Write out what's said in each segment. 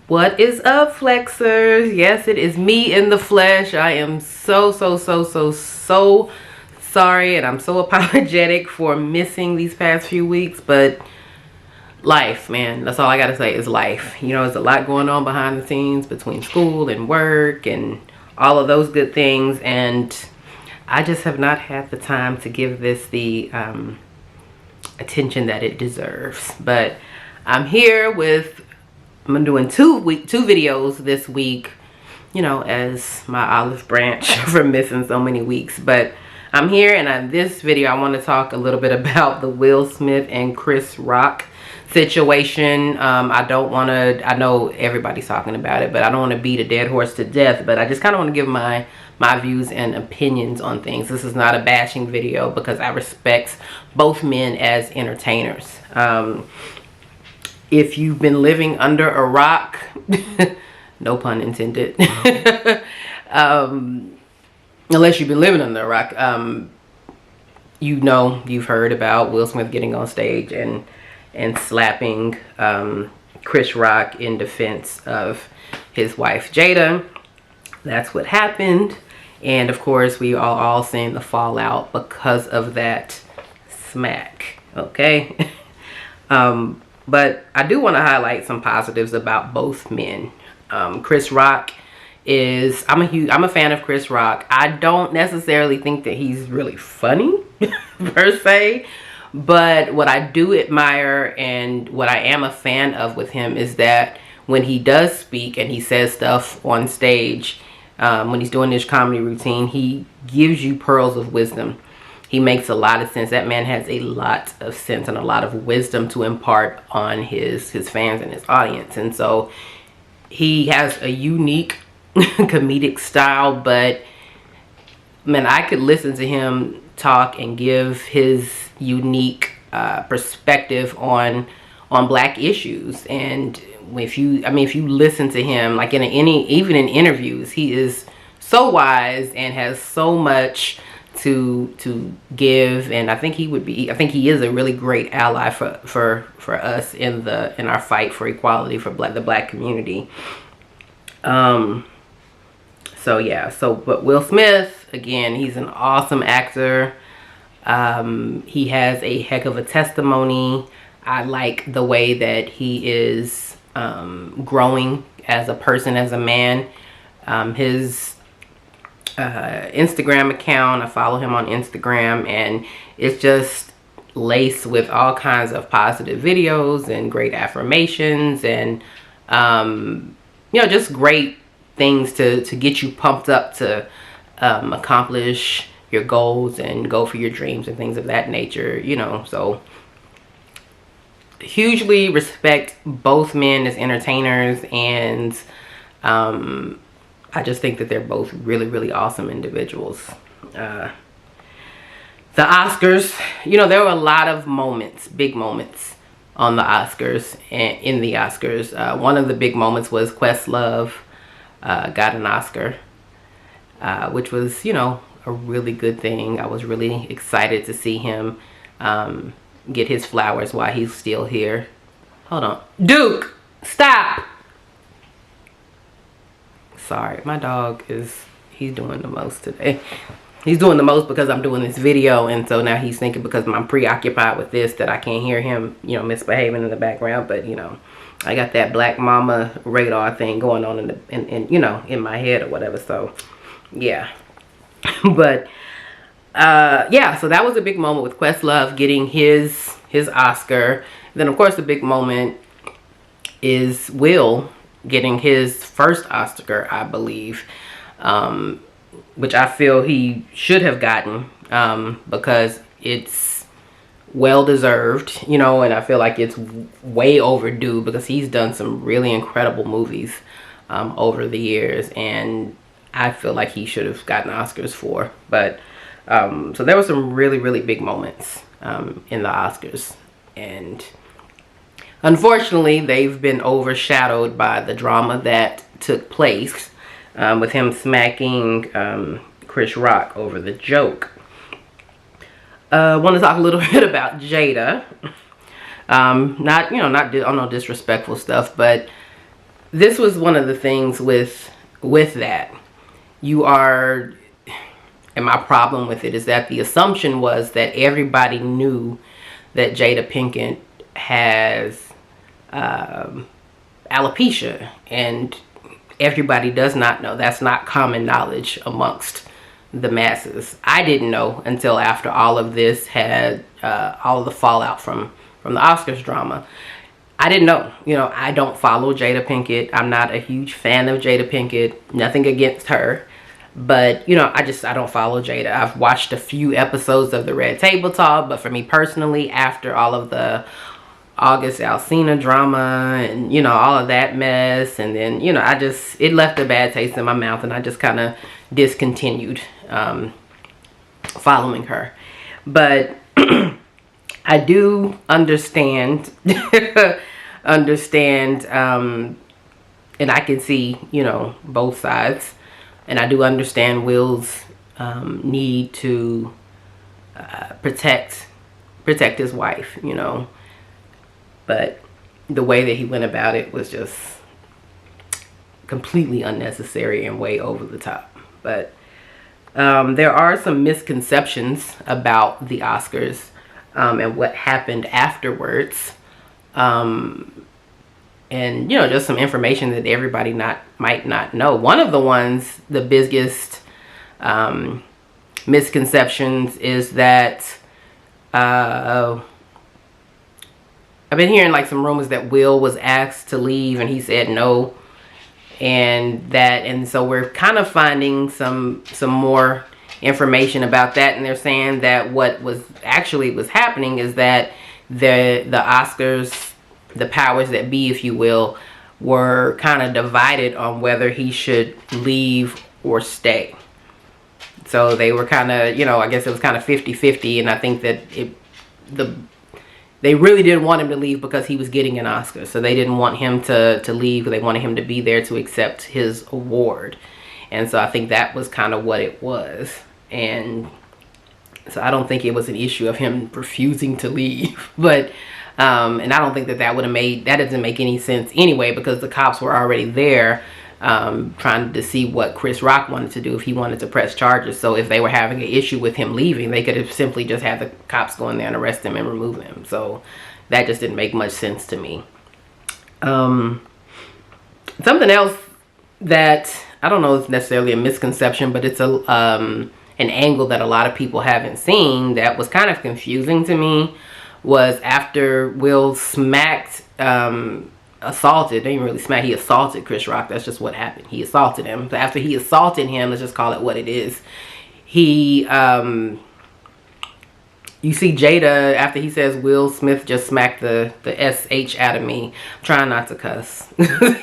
What is up, flexers? Yes, it is me in the flesh. I am so sorry, and I'm so apologetic for missing these past few weeks, but life, man, that's all I gotta say is life. You know, there's a lot going on behind the scenes between school and work and all of those good things, and I just have not had the time to give this the attention that it deserves. But I'm here with, I'm doing two videos this week, you know, as my olive branch for missing so many weeks. But I'm here, and in this video I want to talk a little bit about the Will Smith and Chris Rock situation. I don't want to, I know everybody's talking about it, but I don't want to beat a dead horse to death. But I just kind of want to give my views and opinions on things. This is not a bashing video because I respect both men as entertainers. If you've been living under a rock, no pun intended, unless you've been living under a rock, you know, you've heard about Will Smith getting on stage and slapping Chris Rock in defense of his wife Jada. That's what happened, and of course we are all seeing the fallout because of that smack. Okay. But I do want to highlight some positives about both men. Chris Rock is, I'm a fan of Chris Rock. I don't necessarily think that he's really funny per se, but what I do admire and what I am a fan of with him is that when he does speak and he says stuff on stage, when he's doing his comedy routine, he gives you pearls of wisdom. He makes a lot of sense. That man has a lot of sense and a lot of wisdom to impart on his fans and his audience. And so he has a unique comedic style, but man, I could listen to him talk and give his unique perspective on black issues. And if you listen to him, like even in interviews, he is so wise and has so much to give, and I think he is a really great ally for us in our fight for equality for the black community. So yeah, but Will Smith, again, he's an awesome actor. He has a heck of a testimony. I like the way that he is growing as a person, as a man. His Instagram account, I follow him on Instagram, and it's just laced with all kinds of positive videos and great affirmations and you know, just great things to get you pumped up to accomplish your goals and go for your dreams and things of that nature, you know. So hugely respect both men as entertainers, and I just think that they're both really awesome individuals. The Oscars, you know, there were a lot of moments, big moments on the Oscars and in the Oscars. One of the big moments was Questlove got an Oscar, which was, you know, a really good thing. I was really excited to see him get his flowers while he's still here. Hold on. Duke, stop! Sorry, my dog he's doing the most today. He's doing the most because I'm doing this video, and so now he's thinking because I'm preoccupied with this that I can't hear him, you know, misbehaving in the background. But you know, I got that Black Mama radar thing going on in you know, in my head or whatever. So yeah. But yeah, so that was a big moment with Questlove getting his Oscar. Then of course the big moment is Will getting his first Oscar, I believe, which I feel he should have gotten, because it's well deserved, you know, and I feel like it's way overdue because he's done some really incredible movies over the years, and I feel like he should have gotten Oscars for. But so there were some really big moments in the Oscars, and unfortunately they've been overshadowed by the drama that took place with him smacking Chris Rock over the joke. I want to talk a little bit about Jada. Not on no disrespectful stuff, but this was one of the things with that. You are, and my problem with it is that the assumption was that everybody knew that Jada Pinkett has alopecia, and everybody does not know. That's not common knowledge amongst the masses. I didn't know until after all of this had all of the fallout from the Oscars drama. I didn't know. You know, I don't follow Jada Pinkett. I'm not a huge fan of Jada Pinkett. Nothing against her. But, you know, I don't follow Jada. I've watched a few episodes of the Red Table Talk, but for me personally, after all of the August Alsina drama and, you know, all of that mess, and then, you know, it left a bad taste in my mouth, and I just kind of discontinued following her. But I do understand, and I can see, you know, both sides. And I do understand Will's need to protect his wife, you know. But the way that he went about it was just completely unnecessary and way over the top. But there are some misconceptions about the Oscars and what happened afterwards. And, you know, just some information that everybody might not know. One of the ones, the biggest misconceptions is that I've been hearing like some rumors that Will was asked to leave and he said no, and so we're kind of finding some more information about that, and they're saying that what was happening is that the Oscars, the powers that be, if you will, were kind of divided on whether he should leave or stay. So they were kind of, you know, I guess it was kind of 50-50, and I think that they really didn't want him to leave because he was getting an Oscar. So they didn't want him to leave. They wanted him to be there to accept his award. And so I think that was kind of what it was. And so I don't think it was an issue of him refusing to leave. But and I don't think that doesn't make any sense anyway, because the cops were already there trying to see what Chris Rock wanted to do, if he wanted to press charges. So if they were having an issue with him leaving, they could have simply just had the cops go in there and arrest him and remove him. So that just didn't make much sense to me. Something else that I don't know if it's necessarily a misconception, but it's an angle that a lot of people haven't seen that was kind of confusing to me, was after Will assaulted, they didn't really smack, he assaulted Chris Rock. That's just what happened. He assaulted him. So after he assaulted him, let's just call it what it is, he you see Jada, after he says Will Smith just smacked the SH out of me. I'm trying not to cuss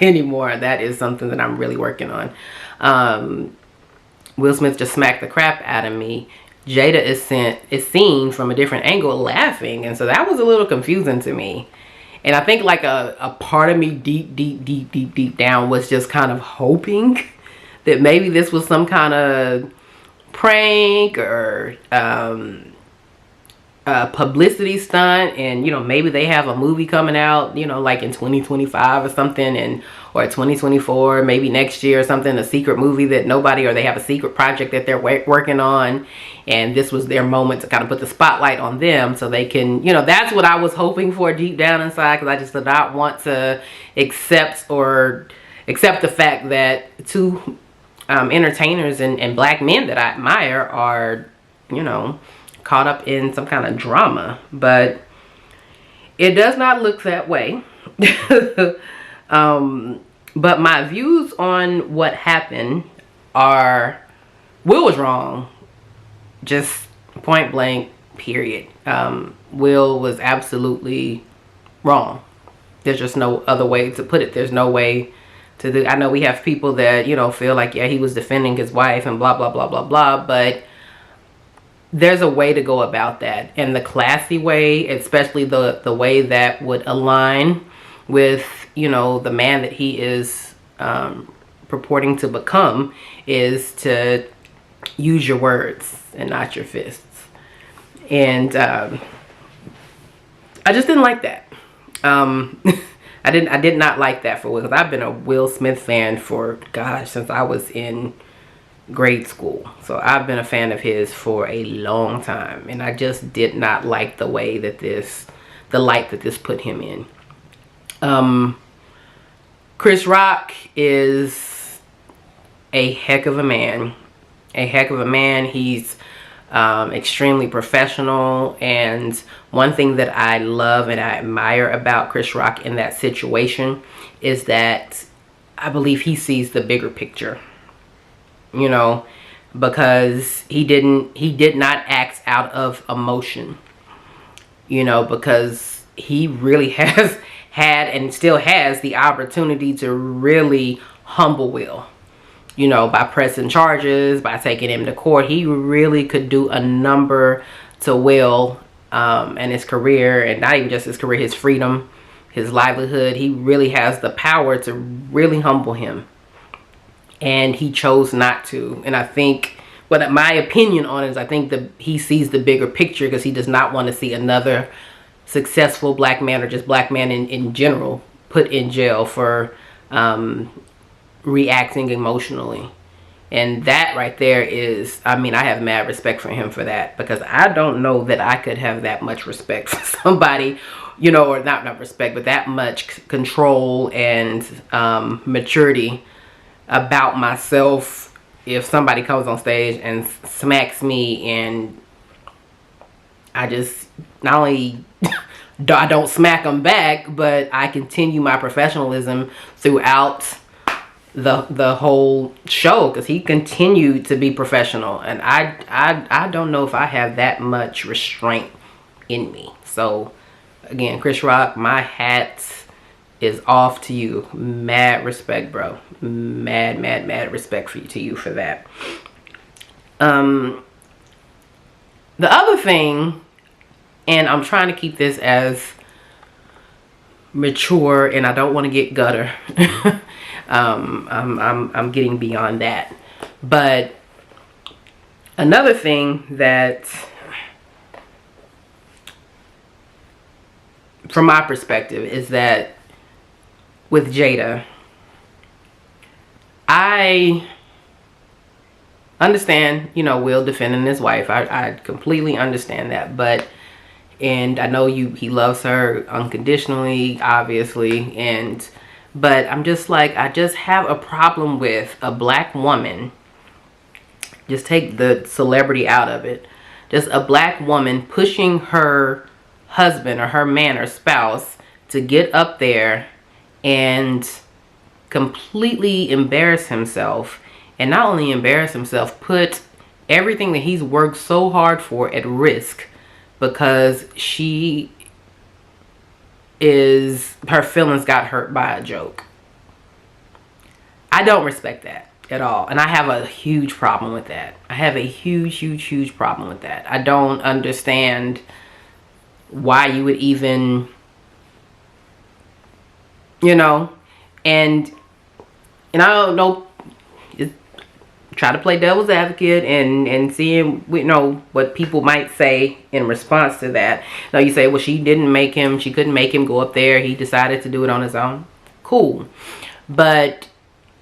anymore. That is something that I'm really working on. Will Smith just smacked the crap out of me. Jada is seen from a different angle laughing, and so that was a little confusing to me. And I think like a part of me deep down was just kind of hoping that maybe this was some kind of prank or publicity stunt, and, you know, maybe they have a movie coming out, you know, like in 2025 or something, or 2024, maybe next year or something, a secret movie that or they have a secret project that they're working on, and this was their moment to kind of put the spotlight on them so they can, you know, that's what I was hoping for deep down inside, because I just did not want to accept the fact that two entertainers and black men that I admire are, you know, caught up in some kind of drama. But it does not look that way. But my views on what happened are, Will was wrong, just point blank, period. Will was absolutely wrong. There's just no other way to put it. There's no way to do. I know we have people that, you know, feel like, yeah, he was defending his wife and blah blah blah blah blah, but there's a way to go about that, and the classy way, especially the way that would align with, you know, the man that he is purporting to become, is to use your words and not your fists. And I just didn't like that. I did not like that for Will, because I've been a Will Smith fan for, gosh, since I was in grade school. So I've been a fan of his for a long time, and I just did not like the way that the light that this put him in. Chris Rock is a heck of a man. He's extremely professional, and one thing that I love and I admire about Chris Rock in that situation is that I believe he sees the bigger picture, you know, because he did not act out of emotion, you know, because he really has had and still has the opportunity to really humble Will, you know, by pressing charges, by taking him to court. He really could do a number to Will and his career, and not even just his career, his freedom, his livelihood. He really has the power to really humble him, and he chose not to. And I think, what my opinion on it is, I think that he sees the bigger picture, because he does not want to see another successful black man, or just black man in general, put in jail for reacting emotionally. And that right there is, I mean, I have mad respect for him for that, because I don't know that I could have that much respect for somebody, you know, or not respect, but that much control and maturity about myself if somebody comes on stage and smacks me, and I just, not only I don't smack them back, but I continue my professionalism throughout the whole show, because he continued to be professional, and I don't know if I have that much restraint in me. So again, Chris Rock, my hat is off to you. Mad respect, bro. Mad respect to you for that. The other thing, and I'm trying to keep this as mature, and I don't want to get gutter. I'm getting beyond that. But another thing that, from my perspective, is that with Jada, I understand, you know, Will defending his wife. I completely understand that. But, and I know he loves her unconditionally, obviously, but I'm just like, I just have a problem with a black woman. Just take the celebrity out of it. Just a black woman pushing her husband or her man or spouse to get up there and completely embarrass himself. And not only embarrass himself, put everything that he's worked so hard for at risk, because her feelings got hurt by a joke. I don't respect that at all, and I have a huge problem with that. I have a huge problem with that. I don't understand why you would even, you know, and I don't know, try to play devil's advocate and seeing, you know, what people might say in response to that. Now you say, well, she couldn't make him go up there. He decided to do it on his own. Cool. But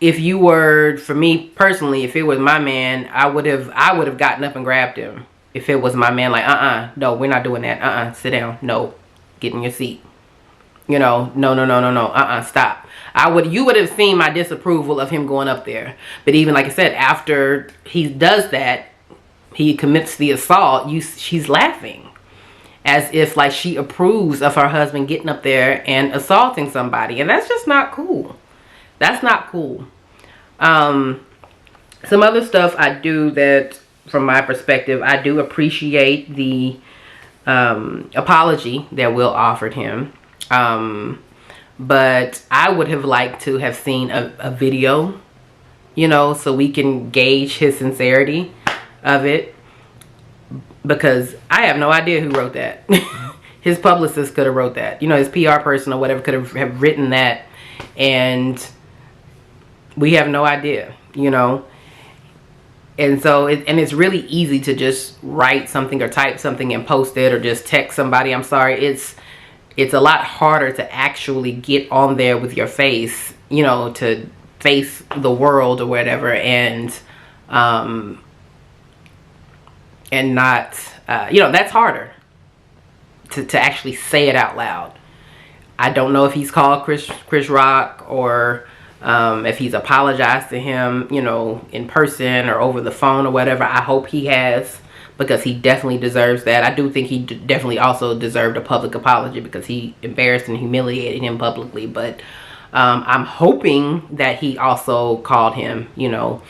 if you were, for me personally, if it was my man, I would have gotten up and grabbed him. If it was my man, like, no, we're not doing that. Sit down. No, get in your seat. You know, no, stop. You would have seen my disapproval of him going up there. But even, like I said, after he does that, he commits the assault, she's laughing. As if, like, she approves of her husband getting up there and assaulting somebody. And that's just not cool. That's not cool. Some other stuff I do that, from my perspective, I do appreciate the apology that Will offered him. But I would have liked to have seen a video, you know, so we can gauge his sincerity of it. Because I have no idea who wrote that. His publicist could have wrote that. You know, his PR person or whatever could have written that. And we have no idea, you know. And so, it's really easy to just write something or type something and post it, or just text somebody, I'm sorry. it's a lot harder to actually get on there with your face, you know, to face the world or whatever, and not, you know, that's harder to actually say it out loud. I don't know if he's called Chris Rock, or if he's apologized to him, you know, in person or over the phone or whatever. I hope he has, because he definitely deserves that. I do think he definitely also deserved a public apology, because he embarrassed and humiliated him publicly. But I'm hoping that he also called him, you know.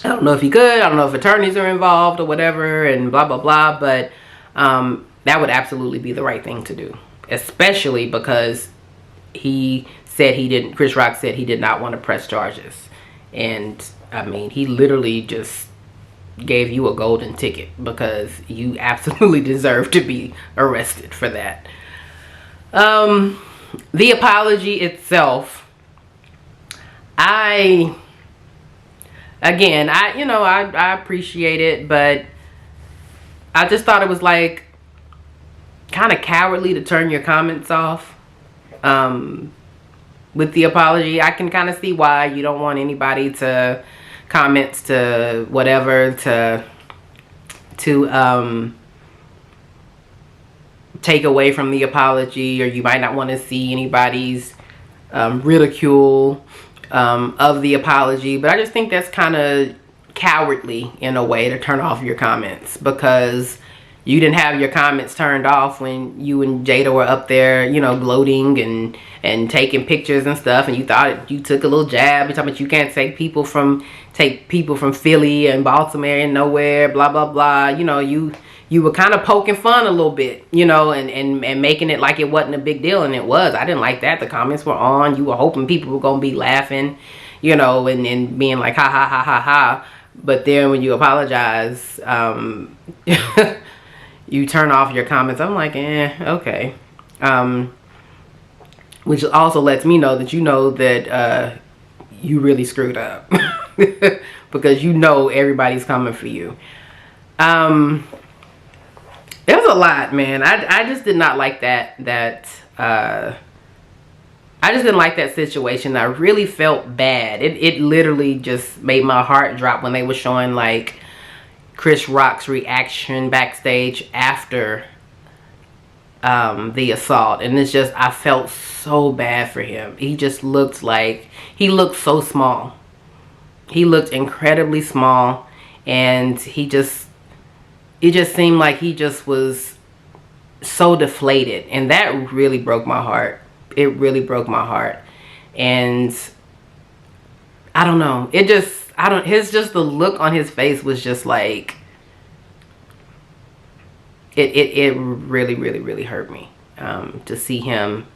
I don't know if he could. I don't know if attorneys are involved or whatever and blah, blah, blah. But that would absolutely be the right thing to do. Especially because he said he didn't, Chris Rock said he did not want to press charges. And I mean, he literally just gave you a golden ticket, because you absolutely deserve to be arrested for that. The apology itself, I appreciate it, but I just thought it was like kind of cowardly to turn your comments off with the apology. I can kind of see why you don't want anybody to comments to whatever to take away from the apology, or you might not want to see anybody's ridicule of the apology. But I just think that's kind of cowardly in a way to turn off your comments, because you didn't have your comments turned off when you and Jada were up there, you know, gloating and taking pictures and stuff, and you thought you took a little jab. You're talking about you can't take people from Philly and Baltimore and nowhere, blah blah blah. You know, you were kind of poking fun a little bit, you know, and making it like it wasn't a big deal, and it was. I didn't like that. The comments were on. You were hoping people were gonna be laughing, you know, and being like ha ha ha ha ha. But then when you apologize, you turn off your comments. I'm like, okay. Which also lets me know that you know that you really screwed up. Because you know everybody's coming for you. There's a lot, man. I just did not like that I just didn't like that situation. I really felt bad. It literally just made my heart drop when they were showing like Chris Rock's reaction backstage after the assault, and it's just, I felt so bad for him. He just looked like, he looked so small. He looked incredibly small, and it just seemed like he just was so deflated, and that really broke my heart. It really broke my heart. And I don't know, the look on his face was just like, it really, really, really hurt me to see him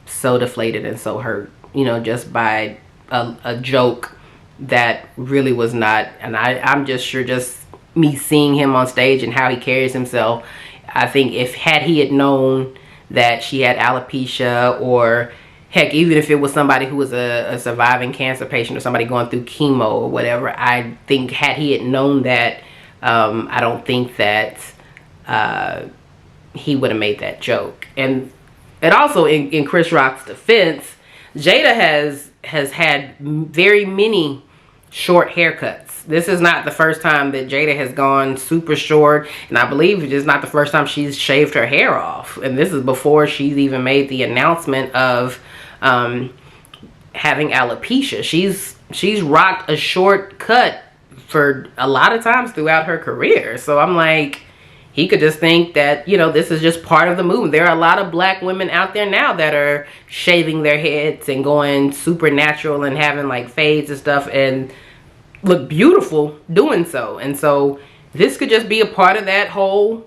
so deflated and so hurt, you know, just by a joke that really was not. And I'm just sure, just me seeing him on stage and how he carries himself, I think had he had known that she had alopecia, or heck, even if it was somebody who was a surviving cancer patient or somebody going through chemo or whatever, I think had he had known that, I don't think that he would have made that joke. And also, in Chris Rock's defense, Jada has had very many short haircuts. This is not the first time that Jada has gone super short, and I believe it is not the first time she's shaved her hair off. And this is before she's even made the announcement of having alopecia. She's rocked a short cut for a lot of times throughout her career. So I'm like, he could just think that, you know, this is just part of the movement. There are a lot of black women out there now that are shaving their heads and going super natural and having like fades and stuff, and look beautiful doing so. And so this could just be a part of that whole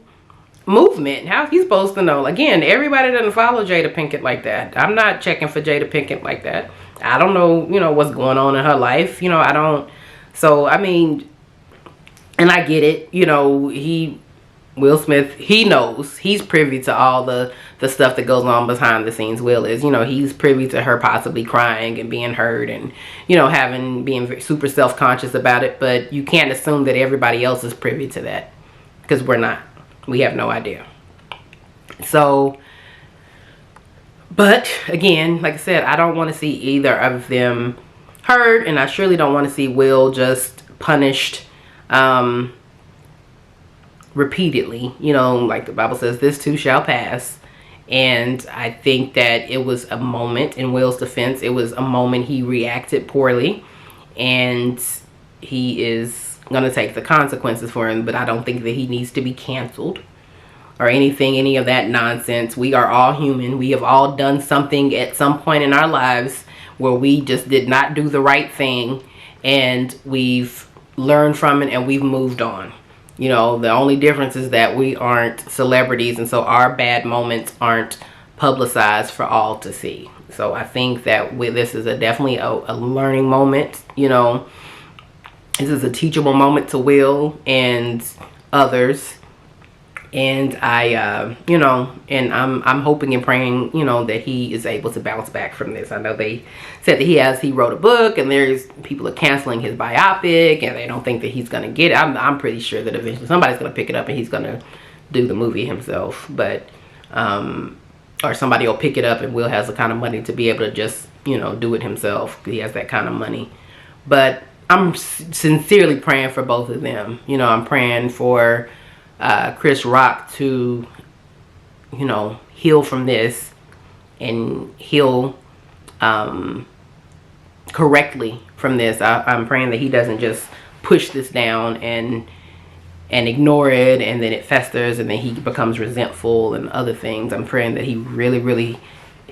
movement. How's he supposed to know? Again, everybody doesn't follow Jada Pinkett like that. I'm not checking for Jada Pinkett like that. I don't know, you know, what's going on in her life. You know, I don't. So, I mean, and I get it. You know, Will Smith, he knows. He's privy to all the stuff that goes on behind the scenes. Will is, you know, he's privy to her possibly crying and being hurt and, you know, being super self-conscious about it. But you can't assume that everybody else is privy to that, because we're not. We have no idea. So, But again, like I said, I don't want to see either of them hurt, and I surely don't want to see Will just punished repeatedly. You know, like the Bible says, this too shall pass. And I think that it was a moment, in Will's defense, it was a moment he reacted poorly, and he is going to take the consequences for him. But I don't think that he needs to be canceled or any of that nonsense. We are all human. We have all done something at some point in our lives where we just did not do the right thing, and we've learned from it and we've moved on. You know, the only difference is that we aren't celebrities, and so our bad moments aren't publicized for all to see. So I think that this is definitely a learning moment. You know, this is a teachable moment to Will and others. And I, you know, and I'm hoping and praying, you know, that he is able to bounce back from this. I know they said that he wrote a book, and there's people are canceling his biopic, and they don't think that he's going to get it. I'm pretty sure that eventually somebody's going to pick it up and he's going to do the movie himself. But, or somebody will pick it up, and Will has the kind of money to be able to just, you know, do it himself. He has that kind of money. But I'm sincerely praying for both of them. You know, I'm praying for Chris Rock to, you know, heal from this and heal correctly from this. I'm praying that he doesn't just push this down and ignore it, and then it festers, and then he becomes resentful and other things. I'm praying that he really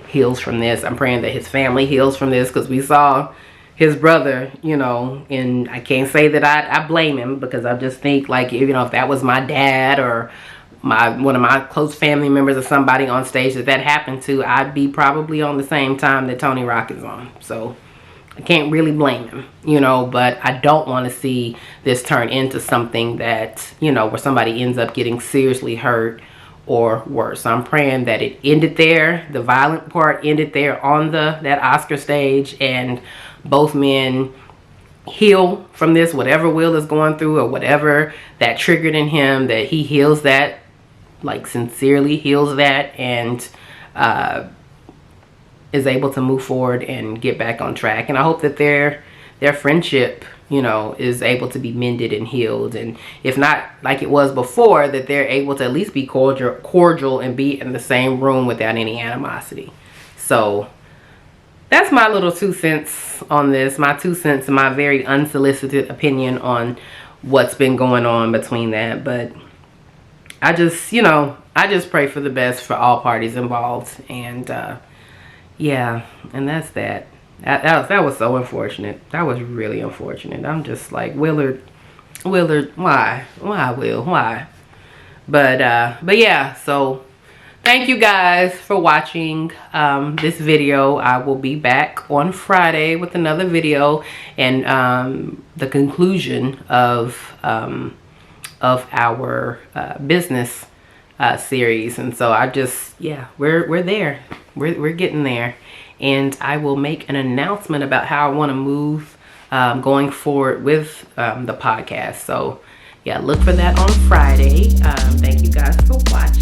heals from this. I'm praying that his family heals from this, because we saw his brother, you know, and I can't say that I blame him, because I just think, like, you know, if that was my dad or one of my close family members or somebody on stage that happened to, I'd be probably on the same time that Tony Rock is on. So I can't really blame him, you know, but I don't want to see this turn into something that, you know, where somebody ends up getting seriously hurt or worse. So I'm praying that it ended there, the violent part ended there on that Oscar stage, and both men heal from this, whatever Will is going through or whatever that triggered in him, that he heals that, like sincerely heals that, and is able to move forward and get back on track. And I hope that their friendship, you know, is able to be mended and healed, and if not like it was before, that they're able to at least be cordial and be in the same room without any animosity. So that's my little 2 cents on this. My 2 cents and my very unsolicited opinion on what's been going on between that. But I just, you know, I just pray for the best for all parties involved. And yeah, and that's that. That was so unfortunate. That was really unfortunate. I'm just like, Willard, why, Will, why? But yeah, so thank you guys for watching this video. I will be back on Friday with another video, and the conclusion of our business series. And so I just, yeah, we're there. We're getting there, and I will make an announcement about how I want to move going forward with the podcast. So yeah, look for that on Friday. Thank you guys for watching.